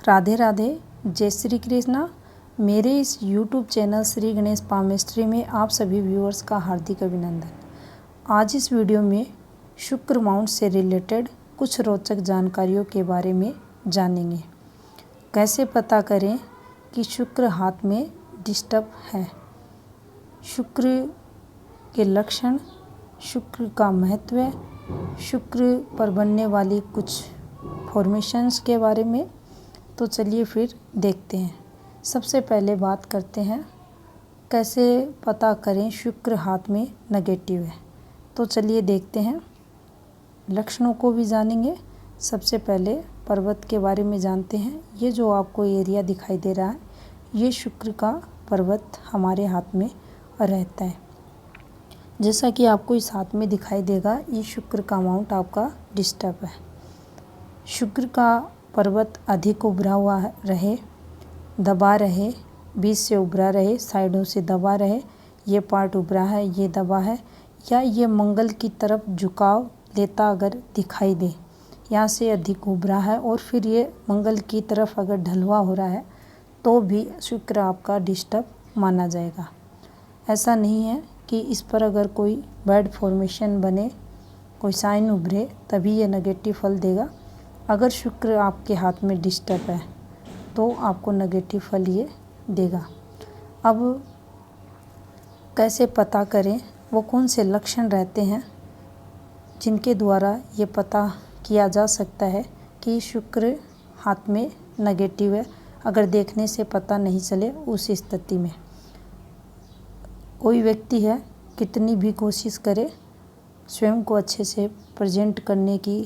राधे राधे, जय श्री कृष्णा। मेरे इस YouTube channel Shri Ganesh palmistry में आप सभी व्यूअर्स का हार्दिक अभिनंदन। आज इस वीडियो में शुक्र माउंट से रिलेटेड कुछ रोचक जानकारियों के बारे में जानेंगे। कैसे पता करें कि शुक्र हाथ में डिस्टर्ब है, शुक्र के लक्षण, शुक्र का महत्व, शुक्र पर बनने वाली कुछ फॉर्मेशंस के बारे में। तो चलिए फिर देखते हैं। सबसे पहले बात करते हैं कैसे पता करें शुक्र हाथ में नेगेटिव है। तो चलिए देखते हैं, लक्षणों को भी जानेंगे। सबसे पहले पर्वत के बारे में जानते हैं। ये जो आपको एरिया दिखाई दे रहा है, ये शुक्र का पर्वत हमारे हाथ में रहता है। जैसा कि आपको इस हाथ में दिखाई देगा, ये शुक्र का माउंट आपका डिस्टर्ब है। शुक्र का पर्वत अधिक उभरा हुआ रहे, दबा रहे, बीच से उभरा रहे, साइडों से दबा रहे, ये पार्ट उभरा है, ये दबा है, या ये मंगल की तरफ झुकाव लेता अगर दिखाई दे, यहाँ से अधिक उभरा है और फिर ये मंगल की तरफ अगर ढलवा हो रहा है, तो भी शुक्र आपका डिस्टर्ब माना जाएगा। ऐसा नहीं है कि इस पर अगर कोई बैड फॉर्मेशन बने, कोई साइन उभरे, तभी ये नेगेटिव फल देगा। अगर शुक्र आपके हाथ में डिस्टर्ब है तो आपको नेगेटिव फल ये देगा। अब कैसे पता करें, वो कौन से लक्षण रहते हैं जिनके द्वारा ये पता किया जा सकता है कि शुक्र हाथ में नेगेटिव है। अगर देखने से पता नहीं चले, उस स्थिति में कोई व्यक्ति है, कितनी भी कोशिश करे स्वयं को अच्छे से प्रेजेंट करने की,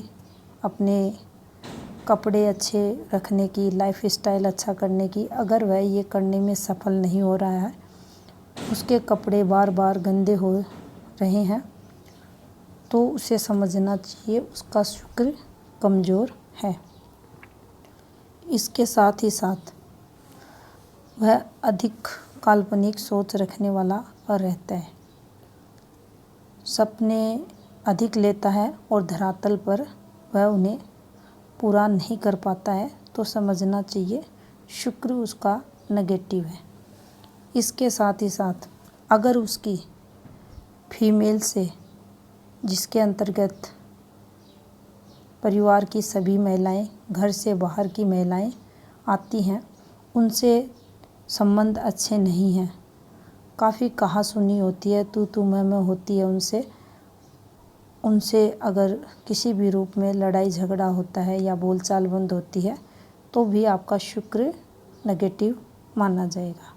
अपने कपड़े अच्छे रखने की, लाइफ स्टाइल अच्छा करने की, अगर वह ये करने में सफल नहीं हो रहा है, उसके कपड़े बार बार गंदे हो रहे हैं, तो उसे समझना चाहिए उसका शुक्र कमज़ोर है। इसके साथ ही साथ वह अधिक काल्पनिक सोच रखने वाला रहता है, सपने अधिक लेता है और धरातल पर वह उन्हें पूरा नहीं कर पाता है, तो समझना चाहिए शुक्र उसका नेगेटिव है। इसके साथ ही साथ अगर उसकी फीमेल से, जिसके अंतर्गत परिवार की सभी महिलाएं, घर से बाहर की महिलाएं आती हैं, उनसे संबंध अच्छे नहीं हैं, काफ़ी कहा सुनी होती है, तू मैं होती है उनसे अगर किसी भी रूप में लड़ाई झगड़ा होता है या बोलचाल बंद होती है, तो भी आपका शुक्र नेगेटिव माना जाएगा।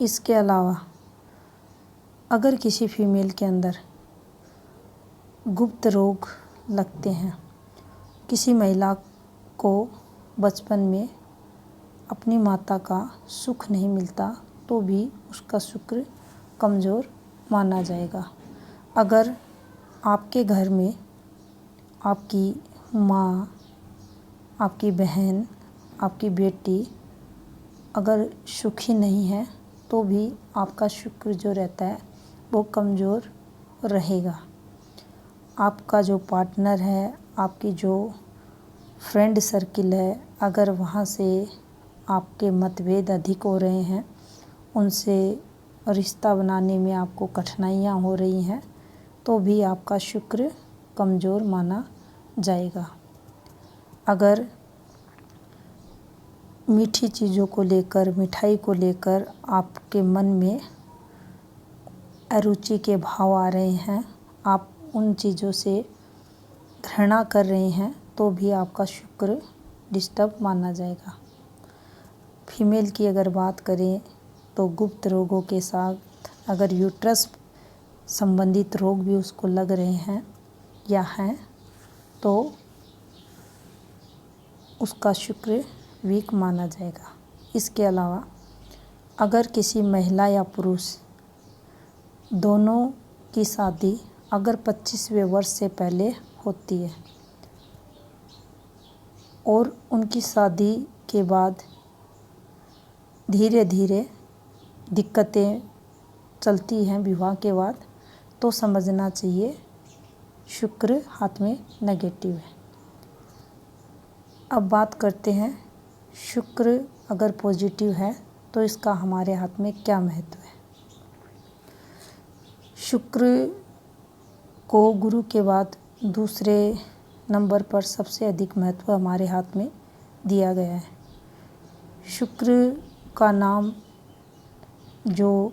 इसके अलावा अगर किसी फीमेल के अंदर गुप्त रोग लगते हैं, किसी महिला को बचपन में अपनी माता का सुख नहीं मिलता, तो भी उसका शुक्र कमज़ोर माना जाएगा। अगर आपके घर में आपकी माँ, आपकी बहन, आपकी बेटी अगर सुखी नहीं है, तो भी आपका शुक्र जो रहता है वो कमज़ोर रहेगा। आपका जो पार्टनर है, आपकी जो फ्रेंड सर्किल है, अगर वहाँ से आपके मतभेद अधिक हो रहे हैं, उनसे रिश्ता बनाने में आपको कठिनाइयाँ हो रही हैं, तो भी आपका शुक्र कमज़ोर माना जाएगा। अगर मीठी चीज़ों को लेकर, मिठाई को लेकर आपके मन में अरुचि के भाव आ रहे हैं, आप उन चीज़ों से घृणा कर रहे हैं, तो भी आपका शुक्र डिस्टर्ब माना जाएगा। फीमेल की अगर बात करें तो गुप्त रोगों के साथ अगर यूट्रस संबंधित रोग भी उसको लग रहे हैं या हैं, तो उसका शुक्र वीक माना जाएगा। इसके अलावा अगर किसी महिला या पुरुष दोनों की शादी अगर 25वें वर्ष से पहले होती है और उनकी शादी के बाद धीरे धीरे दिक्कतें चलती हैं विवाह के बाद, तो समझना चाहिए शुक्र हाथ में नेगेटिव है। अब बात करते हैं शुक्र अगर पॉजिटिव है तो इसका हमारे हाथ में क्या महत्व है। शुक्र को गुरु के बाद दूसरे नंबर पर सबसे अधिक महत्व हमारे हाथ में दिया गया है। शुक्र का नाम जो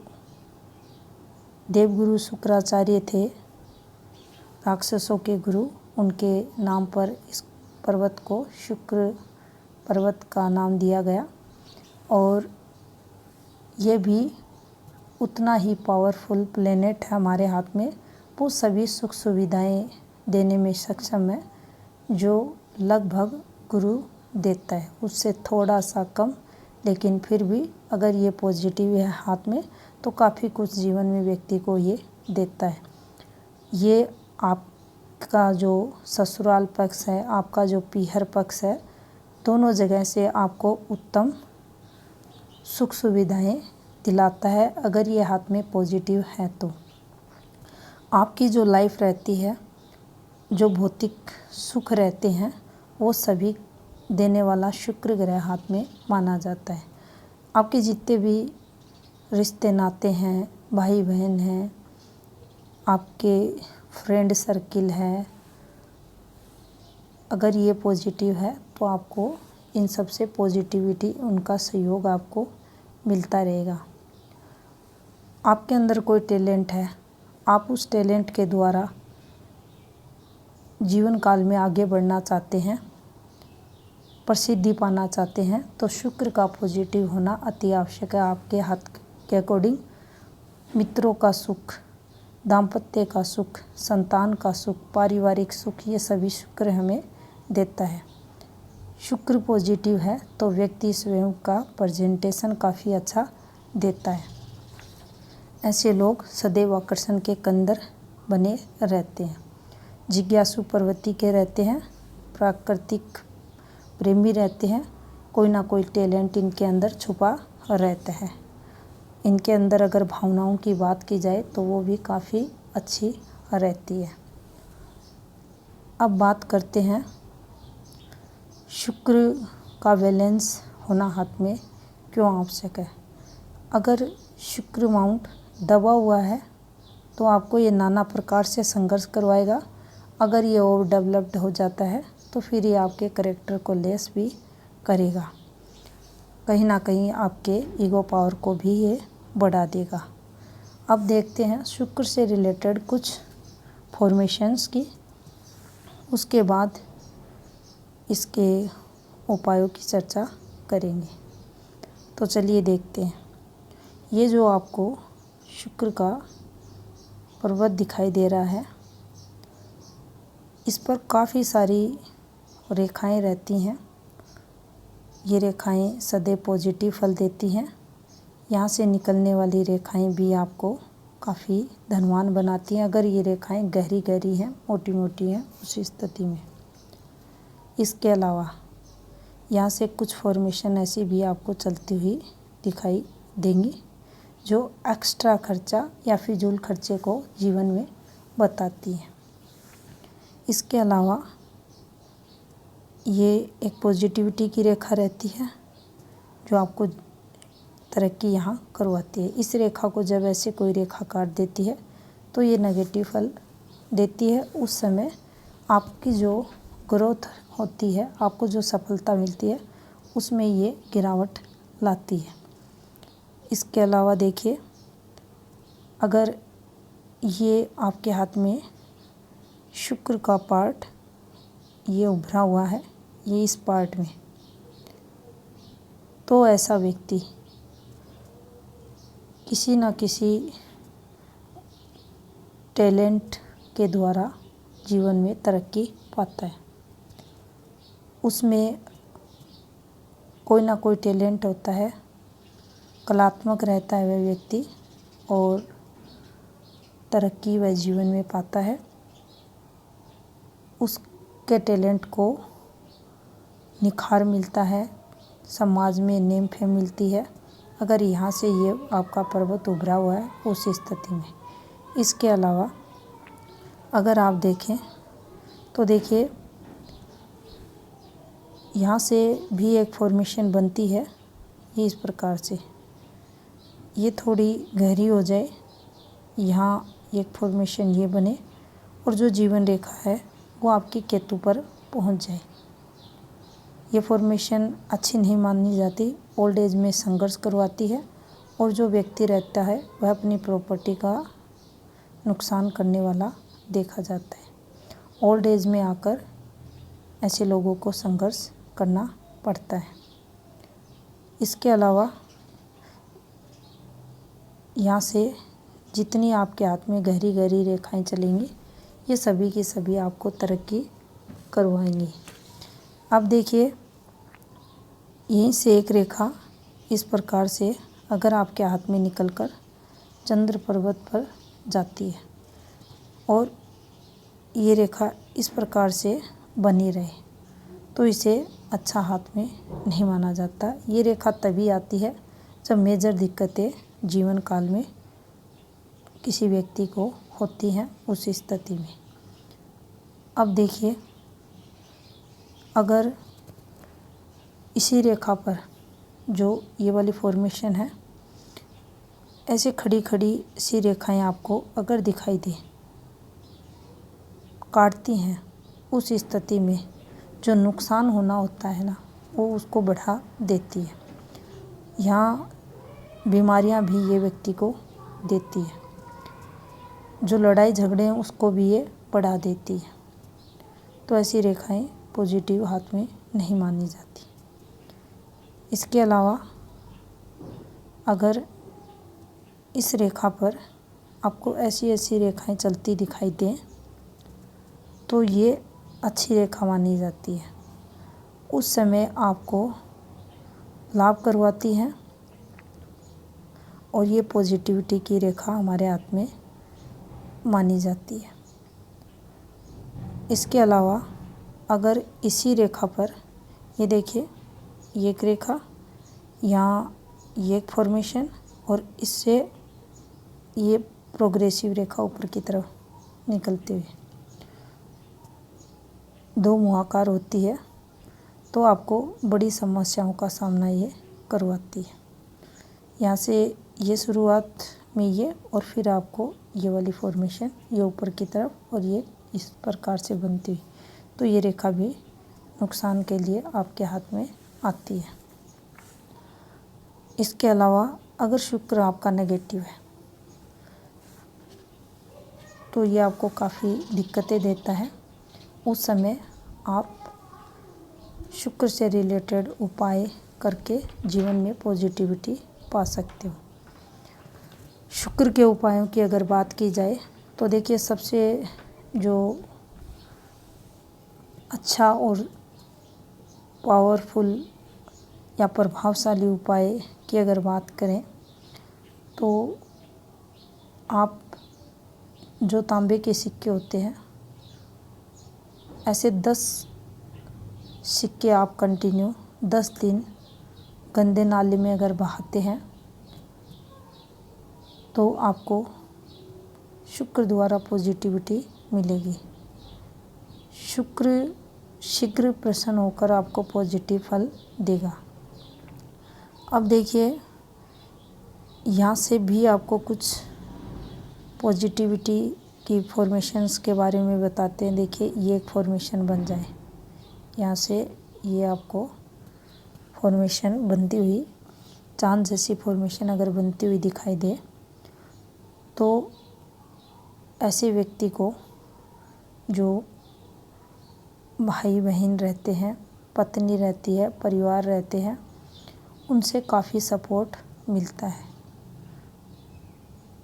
देवगुरु शुक्राचार्य थे, राक्षसों के गुरु, उनके नाम पर इस पर्वत को शुक्र पर्वत का नाम दिया गया। और ये भी उतना ही पावरफुल प्लेनेट है हमारे हाथ में। वो सभी सुख सुविधाएं देने में सक्षम है जो लगभग गुरु देता है, उससे थोड़ा सा कम, लेकिन फिर भी अगर ये पॉजिटिव है हाथ में तो काफ़ी कुछ जीवन में व्यक्ति को ये देता है। ये आपका जो ससुराल पक्ष है, आपका जो पीहर पक्ष है, दोनों जगह से आपको उत्तम सुख सुविधाएं दिलाता है अगर ये हाथ में पॉजिटिव है तो। आपकी जो लाइफ रहती है, जो भौतिक सुख रहते हैं, वो सभी देने वाला शुक्र ग्रह हाथ में माना जाता है। आपके जितने भी रिश्ते नाते हैं, भाई बहन हैं, आपके फ्रेंड सर्किल है, अगर ये पॉजिटिव है तो आपको इन सब से पॉजिटिविटी, उनका सहयोग आपको मिलता रहेगा। आपके अंदर कोई टैलेंट है, आप उस टैलेंट के द्वारा जीवन काल में आगे बढ़ना चाहते हैं, प्रसिद्धि पाना चाहते हैं, तो शुक्र का पॉजिटिव होना अति आवश्यक है। आपके हाथ के अकॉर्डिंग मित्रों का सुख, दाम्पत्य का सुख, संतान का सुख, पारिवारिक सुख, ये सभी शुक्र हमें देता है। शुक्र पॉजिटिव है तो व्यक्ति स्वयं का प्रेजेंटेशन काफ़ी अच्छा देता है। ऐसे लोग सदैव आकर्षण के केंद्र बने रहते हैं, जिज्ञासु प्रवृत्ति के रहते हैं, प्राकृतिक प्रेमी रहते हैं, कोई ना कोई टैलेंट इनके अंदर छुपा रहता है। इनके अंदर अगर भावनाओं की बात की जाए तो वो भी काफ़ी अच्छी रहती है। अब बात करते हैं शुक्र का बैलेंस होना हाथ में क्यों आवश्यक है। अगर शुक्र माउंट दबा हुआ है तो आपको ये नाना प्रकार से संघर्ष करवाएगा। अगर ये ओवर डेवलप्ड हो जाता है तो फिर ये आपके कैरेक्टर को लेस भी करेगा, कहीं ना कहीं आपके ईगो पावर को भी ये बढ़ा देगा। अब देखते हैं शुक्र से रिलेटेड कुछ फॉर्मेशंस की, उसके बाद इसके उपायों की चर्चा करेंगे। तो चलिए देखते हैं। ये जो आपको शुक्र का पर्वत दिखाई दे रहा है, इस पर काफ़ी सारी रेखाएं रहती हैं। ये रेखाएं सदैव पॉजिटिव फल देती हैं। यहाँ से निकलने वाली रेखाएं भी आपको काफ़ी धनवान बनाती हैं अगर ये रेखाएं गहरी गहरी हैं, मोटी मोटी हैं उस स्थिति में। इसके अलावा यहाँ से कुछ फॉर्मेशन ऐसी भी आपको चलती हुई दिखाई देंगी जो एक्स्ट्रा खर्चा या फिजूल खर्चे को जीवन में बताती है। इसके अलावा ये एक पॉजिटिविटी की रेखा रहती है जो आपको तरक्की यहाँ करवाती है। इस रेखा को जब ऐसे कोई रेखा काट देती है तो ये नेगेटिव फल देती है। उस समय आपकी जो ग्रोथ होती है, आपको जो सफलता मिलती है, उसमें ये गिरावट लाती है। इसके अलावा देखिए, अगर ये आपके हाथ में शुक्र का पार्ट ये उभरा हुआ है, ये इस पार्ट में, तो ऐसा व्यक्ति किसी न किसी टैलेंट के द्वारा जीवन में तरक्की पाता है। उसमें कोई ना कोई टैलेंट होता है, कलात्मक रहता है वह व्यक्ति और तरक्की वह जीवन में पाता है। उसके टैलेंट को निखार मिलता है, समाज में नेम फेम मिलती है अगर यहाँ से ये आपका पर्वत उभरा हुआ है उस स्थिति में। इसके अलावा अगर आप देखें तो देखिए, यहाँ से भी एक फॉर्मेशन बनती है, ये इस प्रकार से। ये थोड़ी गहरी हो जाए, यहाँ एक फॉर्मेशन ये बने और जो जीवन रेखा है वो आपकी केतु पर पहुँच जाए। ये फॉर्मेशन अच्छी नहीं मानी जाती, ओल्ड एज में संघर्ष करवाती है और जो व्यक्ति रहता है वह अपनी प्रॉपर्टी का नुकसान करने वाला देखा जाता है। ओल्ड एज में आकर ऐसे लोगों को संघर्ष करना पड़ता है। इसके अलावा यहाँ से जितनी आपके हाथ में गहरी गहरी रेखाएं चलेंगी, ये सभी की सभी आपको तरक्की करवाएंगी। अब देखिए, यहीं से एक रेखा इस प्रकार से अगर आपके हाथ में निकलकर चंद्र पर्वत पर जाती है और ये रेखा इस प्रकार से बनी रहे, तो इसे अच्छा हाथ में नहीं माना जाता। ये रेखा तभी आती है जब मेजर दिक्कतें जीवन काल में किसी व्यक्ति को होती हैं, उस स्थिति में। अब देखिए, अगर इसी रेखा पर जो ये वाली फॉर्मेशन है, ऐसे खड़ी खड़ी सी रेखाएं आपको अगर दिखाई दे, काटती हैं, उस स्थिति में जो नुकसान होना होता है ना, वो उसको बढ़ा देती है। यहाँ बीमारियाँ भी ये व्यक्ति को देती है, जो लड़ाई झगड़े हैं उसको भी ये बढ़ा देती है। तो ऐसी रेखाएं पॉजिटिव हाथ में नहीं मानी जाती। इसके अलावा अगर इस रेखा पर आपको ऐसी ऐसी रेखाएं चलती दिखाई दें, तो ये अच्छी रेखा मानी जाती है। उस समय आपको लाभ करवाती है और ये पॉजिटिविटी की रेखा हमारे हाथ में मानी जाती है। इसके अलावा अगर इसी रेखा पर, ये देखिए, ये एक रेखा, यहाँ ये एक फॉर्मेशन और इससे ये प्रोग्रेसिव रेखा ऊपर की तरफ निकलते हुए दो मुहाकार होती है, तो आपको बड़ी समस्याओं का सामना ये करवाती है। यहाँ से ये शुरुआत में ये, और फिर आपको ये वाली फॉर्मेशन ये ऊपर की तरफ और ये इस प्रकार से बनती हुई, तो ये रेखा भी नुकसान के लिए आपके हाथ में आती है। इसके अलावा अगर शुक्र आपका नेगेटिव है, तो ये आपको काफ़ी दिक्कतें देता है। उस समय आप शुक्र से रिलेटेड उपाय करके जीवन में पॉजिटिविटी पा सकते हो। शुक्र के उपायों की अगर बात की जाए, तो देखिए, सबसे जो अच्छा और पावरफुल या प्रभावशाली उपाय की अगर बात करें, तो आप जो तांबे के सिक्के होते हैं, ऐसे 10 सिक्के आप कंटिन्यू 10 दिन गंदे नाले में अगर बहाते हैं, तो आपको शुक्र द्वारा पॉजिटिविटी मिलेगी। शुक्र शीघ्र प्रसन्न होकर आपको पॉजिटिव फल देगा। अब देखिए, यहाँ से भी आपको कुछ पॉजिटिविटी की फॉर्मेशंस के बारे में बताते हैं। देखिए, ये एक फॉर्मेशन बन जाए, यहाँ से ये आपको फॉर्मेशन बनती हुई, चांद जैसी फॉर्मेशन अगर बनती हुई दिखाई दे, तो ऐसे व्यक्ति को जो भाई बहन रहते हैं, पत्नी रहती है, परिवार रहते हैं, उनसे काफ़ी सपोर्ट मिलता है।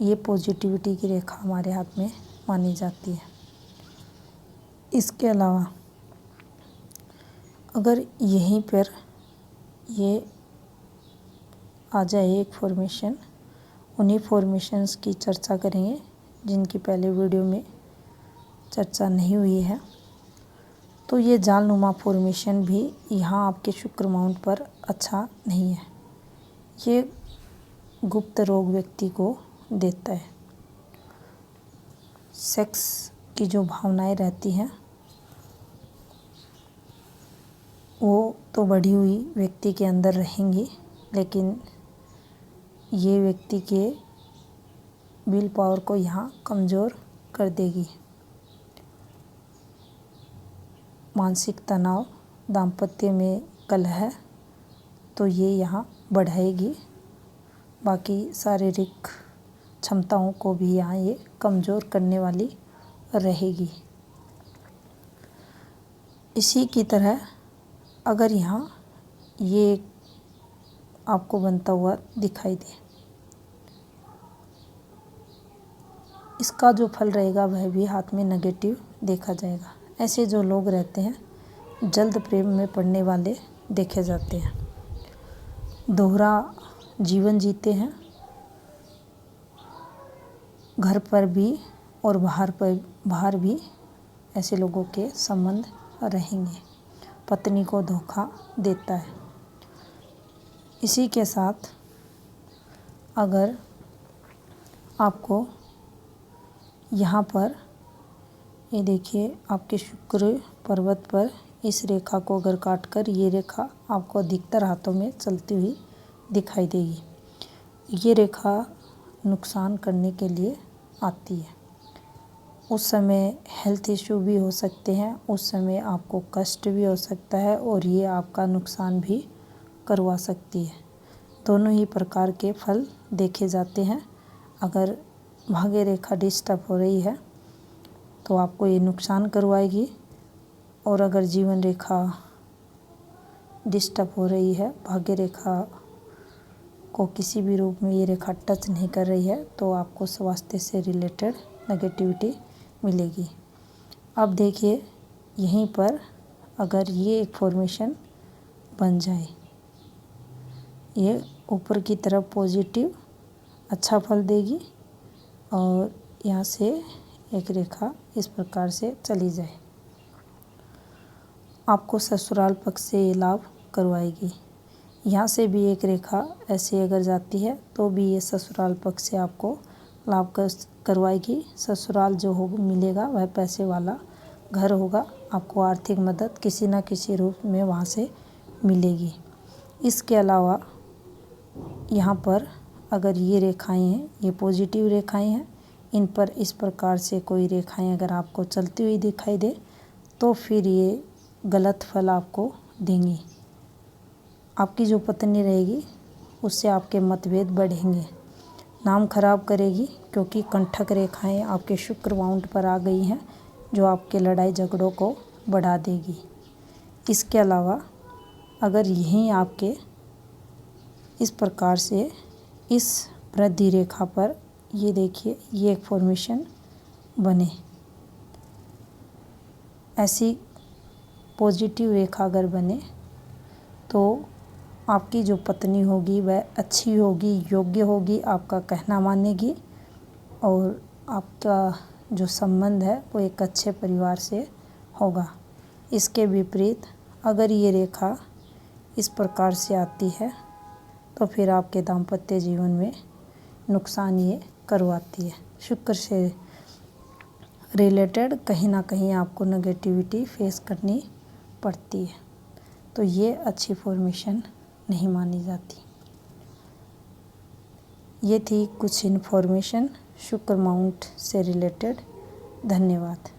ये पॉजिटिविटी की रेखा हमारे हाथ में मानी जाती है। इसके अलावा अगर यहीं पर ये आ जाए एक फॉर्मेशन, उन्हीं फॉर्मेशंस की चर्चा करेंगे जिनकी पहले वीडियो में चर्चा नहीं हुई है। तो ये जालनुमा फॉर्मेशन भी यहाँ आपके शुक्र माउंट पर अच्छा नहीं है। ये गुप्त रोग व्यक्ति को देता है। सेक्स की जो भावनाएं रहती हैं, वो तो बढ़ी हुई व्यक्ति के अंदर रहेंगी, लेकिन ये व्यक्ति के विल पावर को यहाँ कमज़ोर कर देगी। मानसिक तनाव, दाम्पत्य में कलह तो ये यहाँ बढ़ाएगी। बाकी शारीरिक क्षमताओं को भी यहाँ ये कमज़ोर करने वाली रहेगी। इसी की तरह अगर यहाँ ये आपको बनता हुआ दिखाई दे, इसका जो फल रहेगा वह भी हाथ में नेगेटिव देखा जाएगा। ऐसे जो लोग रहते हैं जल्द प्रेम में पड़ने वाले देखे जाते हैं, दोहरा जीवन जीते हैं, घर पर भी और बाहर भी ऐसे लोगों के संबंध रहेंगे। पत्नी को धोखा देता है। इसी के साथ अगर आपको यहाँ पर ये देखिए, आपके शुक्र पर्वत पर इस रेखा को अगर काट कर ये रेखा आपको अधिकतर हाथों में चलती हुई दिखाई देगी। ये रेखा नुकसान करने के लिए आती है। उस समय हेल्थ इश्यू भी हो सकते हैं, उस समय आपको कष्ट भी हो सकता है और ये आपका नुकसान भी करवा सकती है। दोनों ही प्रकार के फल देखे जाते हैं। अगर भाग्य रेखा डिस्टर्ब हो रही है तो आपको ये नुकसान करवाएगी, और अगर जीवन रेखा डिस्टर्ब हो रही है, भाग्य रेखा को किसी भी रूप में ये रेखा टच नहीं कर रही है, तो आपको स्वास्थ्य से रिलेटेड नेगेटिविटी मिलेगी। अब देखिए, यहीं पर अगर ये एक फॉर्मेशन बन जाए, ये ऊपर की तरफ पॉजिटिव अच्छा फल देगी और यहाँ से एक रेखा इस प्रकार से चली जाए, आपको ससुराल पक्ष से ये लाभ करवाएगी। यहाँ से भी एक रेखा ऐसे अगर जाती है तो भी ये ससुराल पक्ष से आपको लाभ करवाएगी। ससुराल जो हो मिलेगा वह पैसे वाला घर होगा, आपको आर्थिक मदद किसी न किसी रूप में वहाँ से मिलेगी। इसके अलावा यहाँ पर अगर ये रेखाएं हैं, ये पॉजिटिव रेखाएं हैं, इन पर इस प्रकार से कोई रेखाएं अगर आपको चलती हुई दिखाई दे तो फिर ये गलत फल आपको देंगी। आपकी जो पत्नी रहेगी उससे आपके मतभेद बढ़ेंगे, नाम खराब करेगी, क्योंकि कंटक रेखाएं आपके शुक्र माउंट पर आ गई हैं जो आपके लड़ाई झगड़ों को बढ़ा देगी। इसके अलावा अगर यहीं आपके इस प्रकार से इस वृद्धि रेखा पर ये देखिए, ये एक फॉर्मेशन बने, ऐसी पॉजिटिव रेखा अगर बने तो आपकी जो पत्नी होगी वह अच्छी होगी, योग्य होगी, आपका कहना मानेगी और आपका जो संबंध है वो एक अच्छे परिवार से होगा। इसके विपरीत अगर ये रेखा इस प्रकार से आती है तो फिर आपके दाम्पत्य जीवन में नुकसान ये करवाती है। शुक्र से रिलेटेड कहीं ना कहीं आपको नेगेटिविटी फेस करनी पड़ती है, तो ये अच्छी फॉर्मेशन नहीं मानी जाती। ये थी कुछ इन्फॉर्मेशन शुक्र माउंट से रिलेटेड। धन्यवाद।